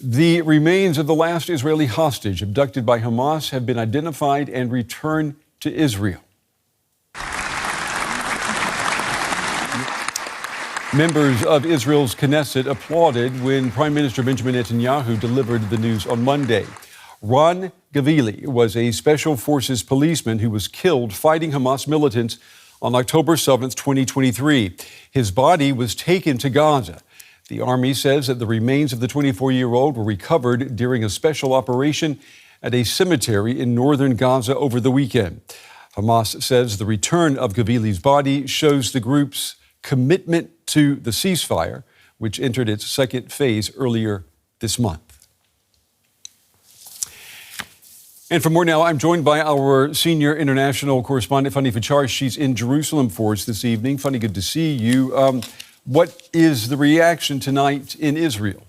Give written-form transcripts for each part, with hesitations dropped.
The remains of the last Israeli hostage abducted by Hamas have been identified and returned to Israel. Members of Israel's Knesset applauded when Prime-minister Benjamin Netanyahu delivered the news on Monday. Ron Gvili was a special forces policeman who was killed fighting Hamas militants on October 7, 2023. His body was taken to Gaza. The army says that the remains of the 24-year-old were recovered during a special operation at a cemetery in Northern Gaza over the weekend. Hamas says the return of Gvili's body shows the group's commitment to the ceasefire, which entered its second phase earlier this month. And for more now, I'm joined by our senior international correspondent, Fanny Fichar. She's in Jerusalem for us this evening. Fanny, good to see you. What is the reaction tonight in Israel?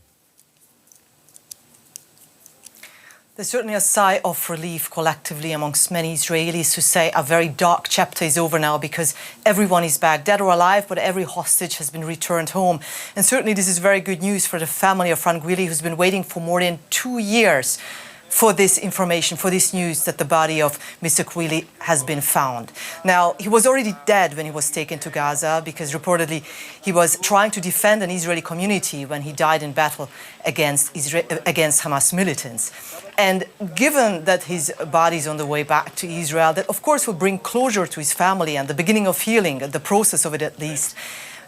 There's certainly a sigh of relief collectively amongst many Israelis who say a very dark chapter is over now because everyone is back, dead or alive, but every hostage has been returned home. And certainly this is very good news for the family of Ron Gvili, who's been waiting for more than 2 years for this information, for this news that the body of Mr. Gvili has been found. Now, he was already dead when he was taken to Gaza because reportedly he was trying to defend an Israeli community when he died in battle against Hamas militants. And given that his body is on the way back to Israel, that of course will bring closure to his family and the beginning of healing, the process of it at least.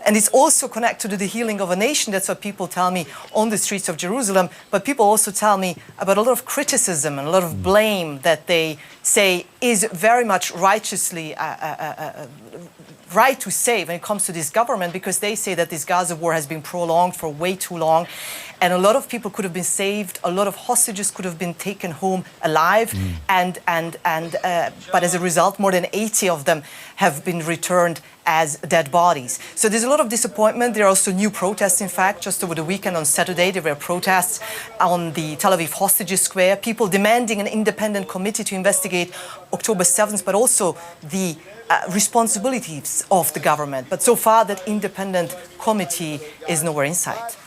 And it's also connected to the healing of a nation. That's what people tell me on the streets of Jerusalem. But people also tell me about a lot of criticism and a lot of blame that they say is very much righteously right to say when it comes to this government, because they say that this Gaza war has been prolonged for way too long. And a lot of people could have been saved. A lot of hostages could have been taken home alive. But as a result, more than 80 of them have been returned as dead bodies. So there's a lot of disappointment. There are also new protests, in fact. Just over the weekend on Saturday, there were protests on the Tel Aviv Hostages Square, people demanding an independent committee to investigate October 7th, but also the responsibilities of the government. But so far, that independent committee is nowhere in sight.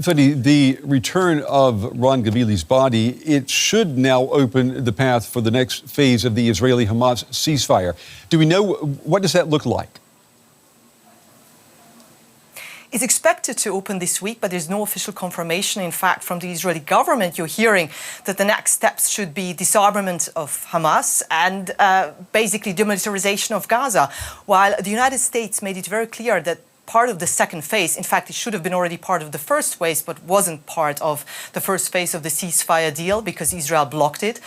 Fanny, the return of Ron Gvili's body, it should now open the path for the next phase of the Israeli-Hamas ceasefire. Do we know, what does that look like? It's expected to open this week, but there's no official confirmation. In fact, from the Israeli government, you're hearing that the next steps should be disarmament of Hamas and basically demilitarization of Gaza, while the United States made it very clear that part of the second phase, in fact, it should have been already part of the first phase, but wasn't part of the first phase of the ceasefire deal because Israel blocked it,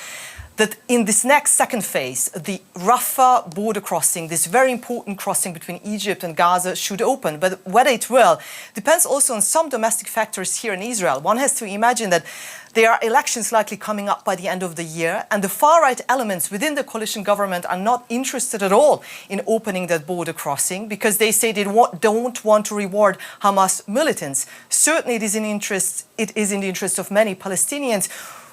that in this next second phase, the Rafah border crossing, this very important crossing between Egypt and Gaza, should open. But whether it will depends also on some domestic factors here in Israel. One has to imagine that there are elections likely coming up by the end of the year, and the far-right elements within the coalition government are not interested at all in opening that border crossing because they say they don't want to reward Hamas militants. Certainly it is in the interest of many Palestinians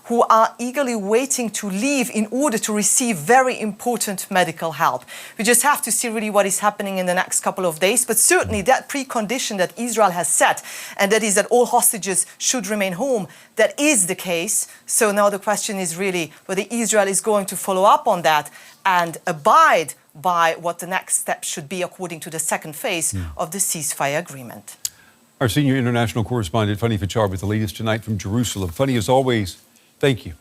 who are eagerly waiting to leave in order to receive very important medical help. We just have to see really what is happening in the next couple of days. But certainly that precondition that Israel has set, and that is that all hostages should remain home, that is the case. So now the question is really whether Israel is going to follow up on that and abide by what the next step should be according to the second phase of the ceasefire agreement. Our senior international correspondent, Fanny Fichar, with the latest tonight from Jerusalem. Fanny, as always, thank you.